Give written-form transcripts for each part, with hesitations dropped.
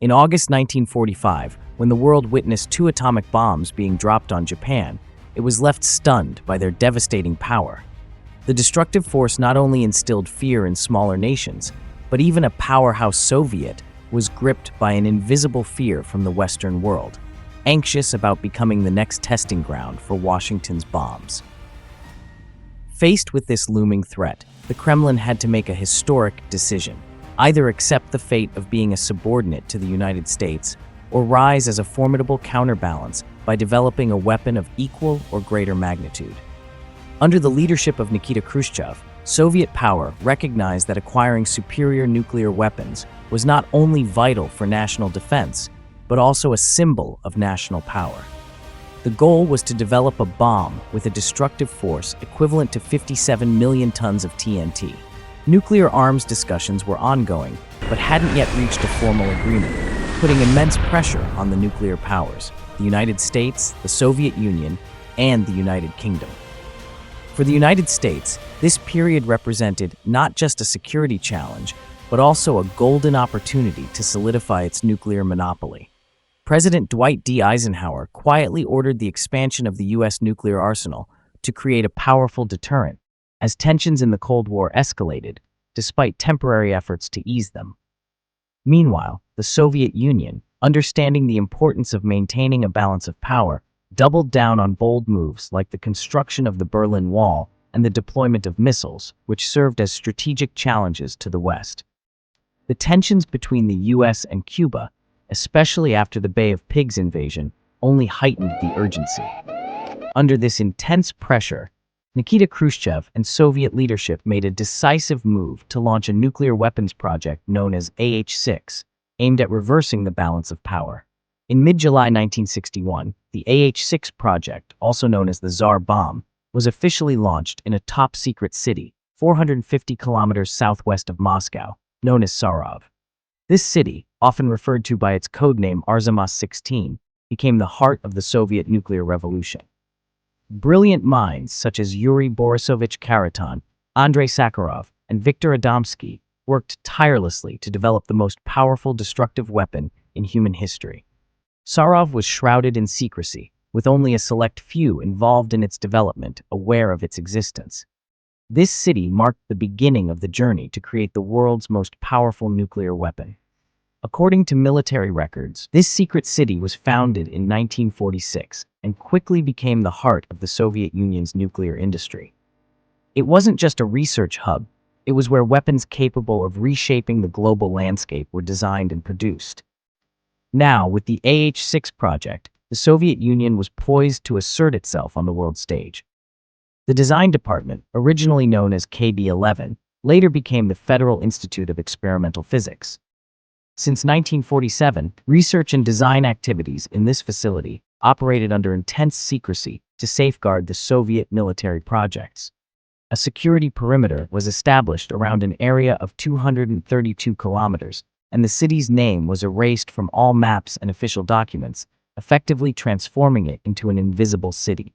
In August 1945, when the world witnessed two atomic bombs being dropped on Japan, it was left stunned by their devastating power. The destructive force not only instilled fear in smaller nations, but even a powerhouse Soviet was gripped by an invisible fear from the Western world, anxious about becoming the next testing ground for Washington's bombs. Faced with this looming threat, the Kremlin had to make a historic decision: either accept the fate of being a subordinate to the United States, or rise as a formidable counterbalance by developing a weapon of equal or greater magnitude. Under the leadership of Nikita Khrushchev, Soviet power recognized that acquiring superior nuclear weapons was not only vital for national defense, but also a symbol of national power. The goal was to develop a bomb with a destructive force equivalent to 57 million tons of TNT. Nuclear arms discussions were ongoing, but hadn't yet reached a formal agreement, putting immense pressure on the nuclear powers: the United States, the Soviet Union, and the United Kingdom. For the United States, this period represented not just a security challenge, but also a golden opportunity to solidify its nuclear monopoly. President Dwight D. Eisenhower quietly ordered the expansion of the U.S. nuclear arsenal to create a powerful deterrent, as tensions in the Cold War escalated, despite temporary efforts to ease them. Meanwhile, the Soviet Union, understanding the importance of maintaining a balance of power, doubled down on bold moves like the construction of the Berlin Wall and the deployment of missiles, which served as strategic challenges to the West. The tensions between the U.S. and Cuba, especially after the Bay of Pigs invasion, only heightened the urgency. Under this intense pressure, Nikita Khrushchev and Soviet leadership made a decisive move to launch a nuclear weapons project known as AH-6, aimed at reversing the balance of power. In mid-July 1961, the AH-6 project, also known as the Tsar Bomba, was officially launched in a top-secret city, 450 kilometers southwest of Moscow, known as Sarov. This city, often referred to by its codename Arzamas-16, became the heart of the Soviet nuclear revolution. Brilliant minds such as Yuri Borisovich Karatan, Andrei Sakharov, and Viktor Adamski worked tirelessly to develop the most powerful destructive weapon in human history. Sarov was shrouded in secrecy, with only a select few involved in its development aware of its existence. This city marked the beginning of the journey to create the world's most powerful nuclear weapon. According to military records, this secret city was founded in 1946 and quickly became the heart of the Soviet Union's nuclear industry. It wasn't just a research hub, it was where weapons capable of reshaping the global landscape were designed and produced. Now, with the AH-6 project, the Soviet Union was poised to assert itself on the world stage. The design department, originally known as KB-11, later became the Federal Institute of Experimental Physics. Since 1947, research and design activities in this facility operated under intense secrecy to safeguard the Soviet military projects. A security perimeter was established around an area of 232 kilometers, and the city's name was erased from all maps and official documents, effectively transforming it into an invisible city.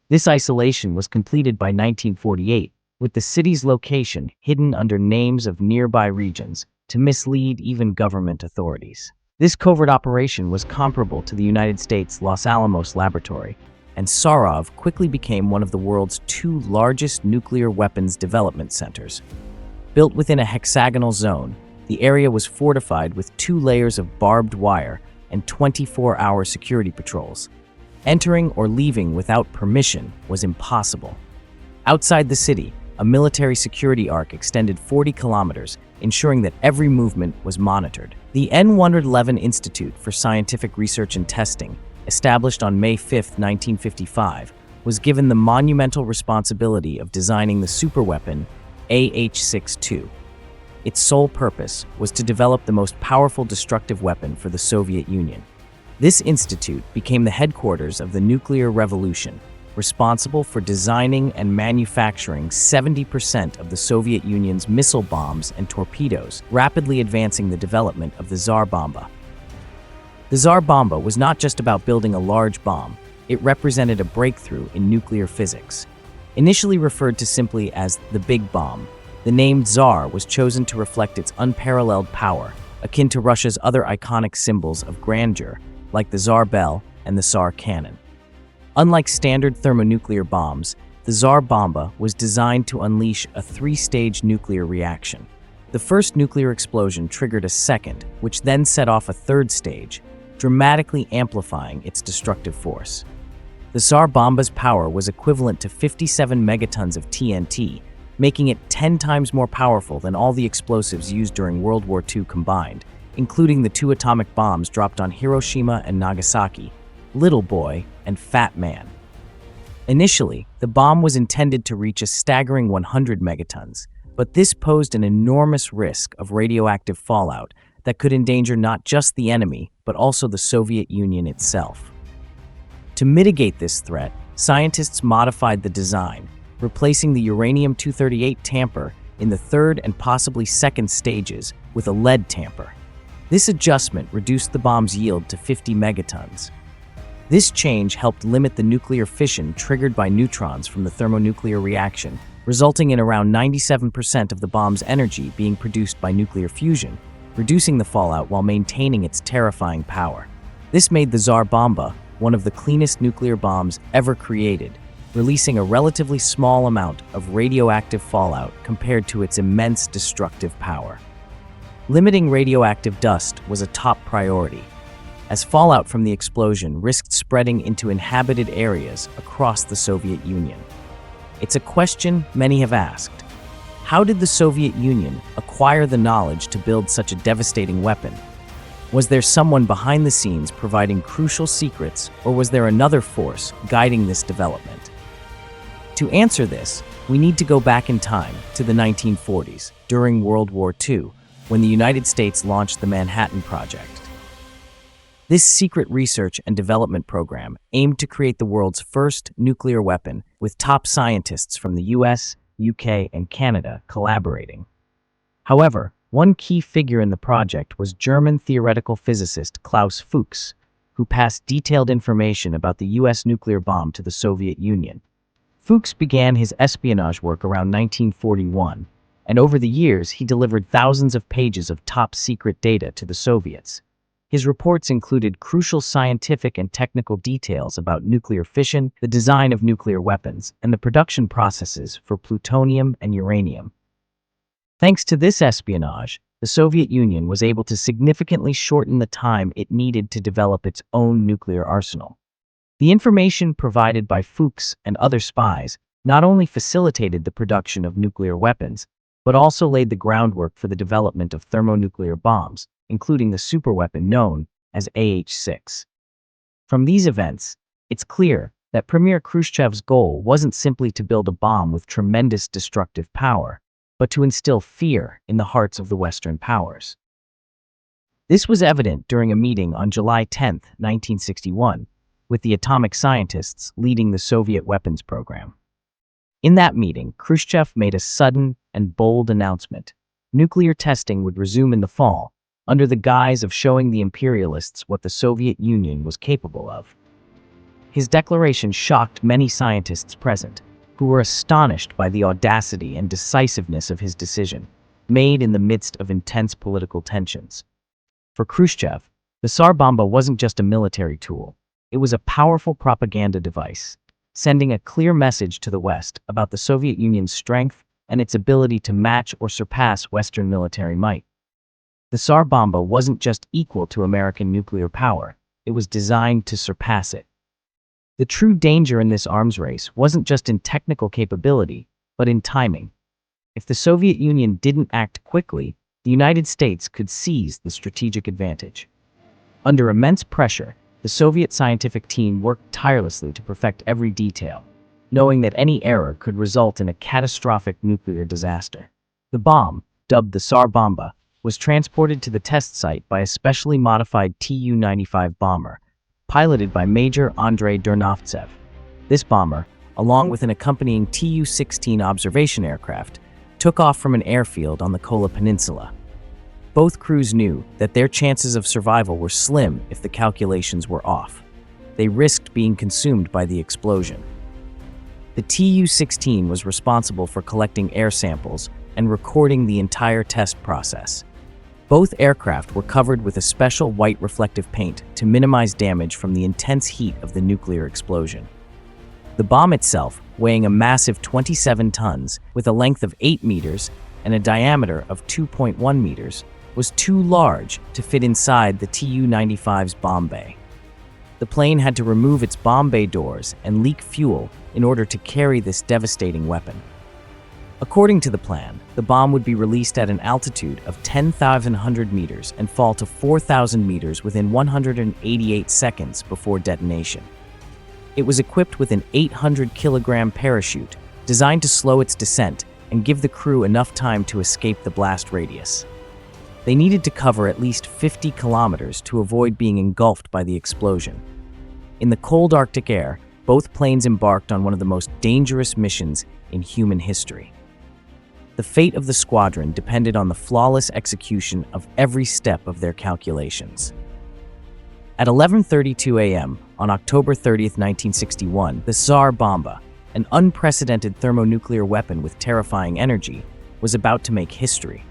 This isolation was completed by 1948, with the city's location hidden under names of nearby regions to mislead even government authorities. This covert operation was comparable to the United States' Los Alamos laboratory, and Sarov quickly became one of the world's two largest nuclear weapons development centers. Built within a hexagonal zone, the area was fortified with 2 layers of barbed wire and 24-hour security patrols. Entering or leaving without permission was impossible. Outside the city, a military security arc extended 40 kilometers, ensuring that every movement was monitored. The N-111 Institute for Scientific Research and Testing, established on May 5, 1955, was given the monumental responsibility of designing the superweapon AH-6-2. Its sole purpose was to develop the most powerful destructive weapon for the Soviet Union. This institute became the headquarters of the nuclear revolution, responsible for designing and manufacturing 70% of the Soviet Union's missile bombs and torpedoes, rapidly advancing the development of the Tsar Bomba. The Tsar Bomba was not just about building a large bomb, it represented a breakthrough in nuclear physics. Initially referred to simply as the Big Bomb, the name Tsar was chosen to reflect its unparalleled power, akin to Russia's other iconic symbols of grandeur, like the Tsar bell and the Tsar cannon. Unlike standard thermonuclear bombs, the Tsar Bomba was designed to unleash a three-stage nuclear reaction. The first nuclear explosion triggered a second, which then set off a third stage, dramatically amplifying its destructive force. The Tsar Bomba's power was equivalent to 57 megatons of TNT, making it 10 times more powerful than all the explosives used during World War II combined, including the 2 atomic bombs dropped on Hiroshima and Nagasaki, Little Boy and Fat Man. Initially, the bomb was intended to reach a staggering 100 megatons, but this posed an enormous risk of radioactive fallout that could endanger not just the enemy, but also the Soviet Union itself. To mitigate this threat, scientists modified the design, replacing the uranium-238 tamper in the third and possibly second stages with a lead tamper. This adjustment reduced the bomb's yield to 50 megatons. This change helped limit the nuclear fission triggered by neutrons from the thermonuclear reaction, resulting in around 97% of the bomb's energy being produced by nuclear fusion, reducing the fallout while maintaining its terrifying power. This made the Tsar Bomba one of the cleanest nuclear bombs ever created, releasing a relatively small amount of radioactive fallout compared to its immense destructive power. Limiting radioactive dust was a top priority, as fallout from the explosion risked spreading into inhabited areas across the Soviet Union. It's a question many have asked. How did the Soviet Union acquire the knowledge to build such a devastating weapon? Was there someone behind the scenes providing crucial secrets, or was there another force guiding this development? To answer this, we need to go back in time to the 1940s, during World War II, when the United States launched the Manhattan Project. This secret research and development program aimed to create the world's first nuclear weapon, with top scientists from the US, UK, and Canada collaborating. However, one key figure in the project was German theoretical physicist Klaus Fuchs, who passed detailed information about the US nuclear bomb to the Soviet Union. Fuchs began his espionage work around 1941, and over the years he delivered thousands of pages of top-secret data to the Soviets. His reports included crucial scientific and technical details about nuclear fission, the design of nuclear weapons, and the production processes for plutonium and uranium. Thanks to this espionage, the Soviet Union was able to significantly shorten the time it needed to develop its own nuclear arsenal. The information provided by Fuchs and other spies not only facilitated the production of nuclear weapons, but also laid the groundwork for the development of thermonuclear bombs, including the superweapon known as AH-6. From these events, it's clear that Premier Khrushchev's goal wasn't simply to build a bomb with tremendous destructive power, but to instill fear in the hearts of the Western powers. This was evident during a meeting on July 10, 1961, with the atomic scientists leading the Soviet weapons program. In that meeting, Khrushchev made a sudden and bold announcement. Nuclear testing would resume in the fall, under the guise of showing the imperialists what the Soviet Union was capable of. His declaration shocked many scientists present, who were astonished by the audacity and decisiveness of his decision, made in the midst of intense political tensions. For Khrushchev, the Tsar Bomba wasn't just a military tool. It was a powerful propaganda device, sending a clear message to the West about the Soviet Union's strength and its ability to match or surpass Western military might. The Tsar Bomba wasn't just equal to American nuclear power, it was designed to surpass it. The true danger in this arms race wasn't just in technical capability, but in timing. If the Soviet Union didn't act quickly, the United States could seize the strategic advantage. Under immense pressure, the Soviet scientific team worked tirelessly to perfect every detail, knowing that any error could result in a catastrophic nuclear disaster. The bomb, dubbed the Tsar Bomba, was transported to the test site by a specially modified Tu-95 bomber, piloted by Major Andrei Dernovtsev. This bomber, along with an accompanying Tu-16 observation aircraft, took off from an airfield on the Kola Peninsula. Both crews knew that their chances of survival were slim if the calculations were off. They risked being consumed by the explosion. The Tu-16 was responsible for collecting air samples and recording the entire test process. Both aircraft were covered with a special white reflective paint to minimize damage from the intense heat of the nuclear explosion. The bomb itself, weighing a massive 27 tons with a length of 8 meters and a diameter of 2.1 meters, was too large to fit inside the Tu-95's bomb bay. The plane had to remove its bomb bay doors and leak fuel in order to carry this devastating weapon. According to the plan, the bomb would be released at an altitude of 10,100 meters and fall to 4,000 meters within 188 seconds before detonation. It was equipped with an 800-kilogram parachute designed to slow its descent and give the crew enough time to escape the blast radius. They needed to cover at least 50 kilometers to avoid being engulfed by the explosion. In the cold Arctic air, both planes embarked on one of the most dangerous missions in human history. The fate of the squadron depended on the flawless execution of every step of their calculations. At 11:32 a.m. on October 30, 1961, the Tsar Bomba, an unprecedented thermonuclear weapon with terrifying energy, was about to make history.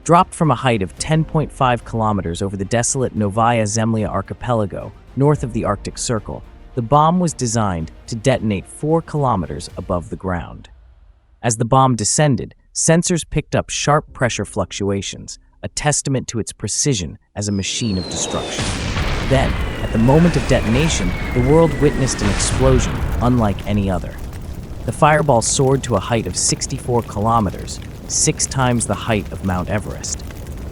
Dropped from a height of 10.5 kilometers over the desolate Novaya Zemlya archipelago, north of the Arctic Circle, the bomb was designed to detonate 4 kilometers above the ground. As the bomb descended, sensors picked up sharp pressure fluctuations, a testament to its precision as a machine of destruction. Then, at the moment of detonation, the world witnessed an explosion unlike any other. The fireball soared to a height of 64 kilometers, 6 times the height of Mount Everest,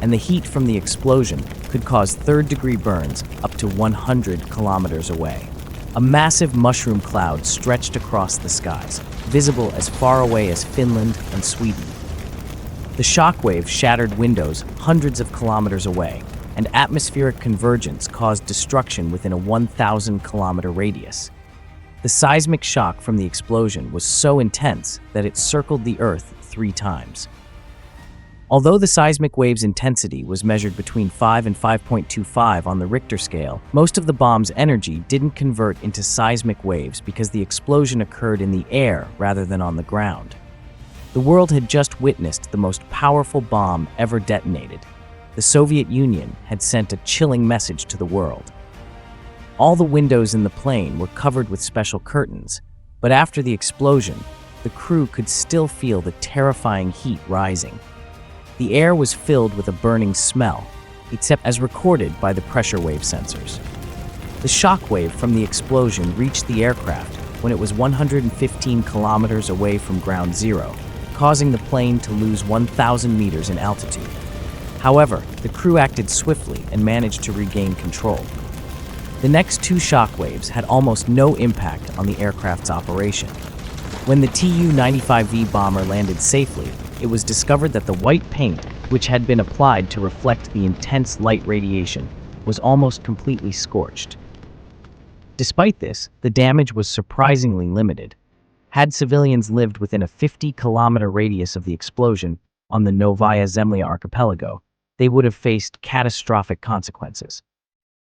and the heat from the explosion could cause third-degree burns up to 100 kilometers away. A massive mushroom cloud stretched across the skies, visible as far away as Finland and Sweden. The shockwave shattered windows hundreds of kilometers away, and atmospheric convergence caused destruction within a 1,000-kilometer radius. The seismic shock from the explosion was so intense that it circled the Earth 3 times. Although the seismic wave's intensity was measured between 5 and 5.25 on the Richter scale, most of the bomb's energy didn't convert into seismic waves because the explosion occurred in the air rather than on the ground. The world had just witnessed the most powerful bomb ever detonated. The Soviet Union had sent a chilling message to the world. All the windows in the plane were covered with special curtains, but after the explosion, the crew could still feel the terrifying heat rising. The air was filled with a burning smell, except as recorded by the pressure wave sensors. The shock wave from the explosion reached the aircraft when it was 115 kilometers away from ground zero, causing the plane to lose 1,000 meters in altitude. However, the crew acted swiftly and managed to regain control. The next 2 shock waves had almost no impact on the aircraft's operation. When the Tu-95V bomber landed safely, it was discovered that the white paint, which had been applied to reflect the intense light radiation, was almost completely scorched. Despite this, the damage was surprisingly limited. Had civilians lived within a 50-kilometer radius of the explosion on the Novaya Zemlya archipelago, they would have faced catastrophic consequences.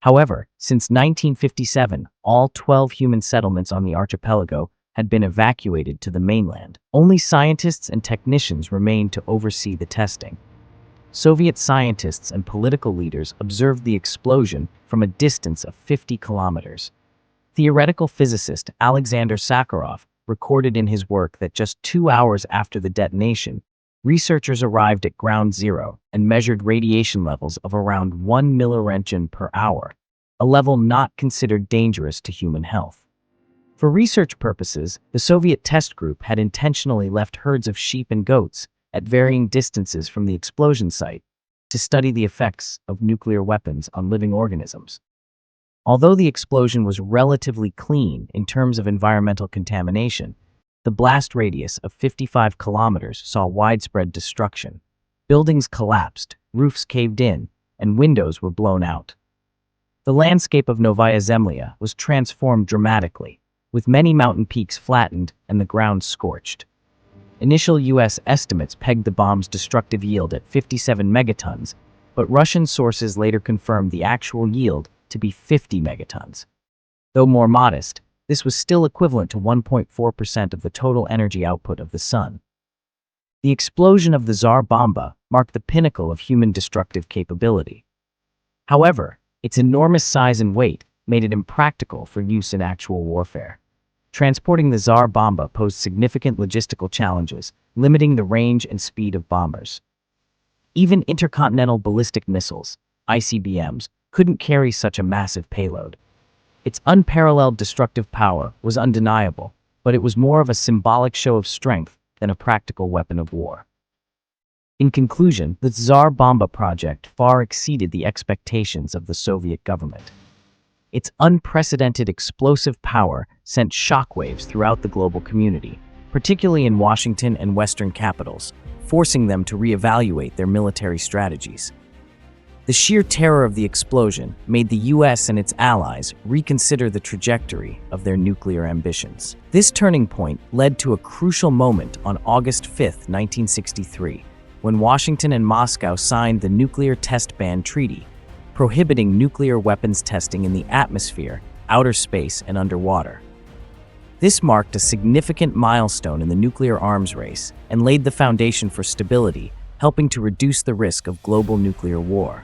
However, since 1957, all 12 human settlements on the archipelago had been evacuated to the mainland. Only scientists and technicians remained to oversee the testing. Soviet scientists and political leaders observed the explosion from a distance of 50 kilometers. Theoretical physicist Alexander Sakharov recorded in his work that just 2 hours after the detonation, researchers arrived at ground zero and measured radiation levels of around 1 milliroentgen per hour, a level not considered dangerous to human health. For research purposes, the Soviet test group had intentionally left herds of sheep and goats at varying distances from the explosion site to study the effects of nuclear weapons on living organisms. Although the explosion was relatively clean in terms of environmental contamination, the blast radius of 55 kilometers saw widespread destruction. Buildings collapsed, roofs caved in, and windows were blown out. The landscape of Novaya Zemlya was transformed dramatically, with many mountain peaks flattened and the ground scorched. Initial U.S. estimates pegged the bomb's destructive yield at 57 megatons, but Russian sources later confirmed the actual yield to be 50 megatons. Though more modest, this was still equivalent to 1.4% of the total energy output of the sun. The explosion of the Tsar Bomba marked the pinnacle of human destructive capability. However, its enormous size and weight made it impractical for use in actual warfare. Transporting the Tsar Bomba posed significant logistical challenges, limiting the range and speed of bombers. Even intercontinental ballistic missiles, ICBMs, couldn't carry such a massive payload. Its unparalleled destructive power was undeniable, but it was more of a symbolic show of strength than a practical weapon of war. In conclusion, the Tsar Bomba project far exceeded the expectations of the Soviet government. Its unprecedented explosive power sent shockwaves throughout the global community, particularly in Washington and Western capitals, forcing them to reevaluate their military strategies. The sheer terror of the explosion made the US and its allies reconsider the trajectory of their nuclear ambitions. This turning point led to a crucial moment on August 5, 1963, when Washington and Moscow signed the Nuclear Test Ban Treaty, prohibiting nuclear weapons testing in the atmosphere, outer space, and underwater. This marked a significant milestone in the nuclear arms race and laid the foundation for stability, helping to reduce the risk of global nuclear war.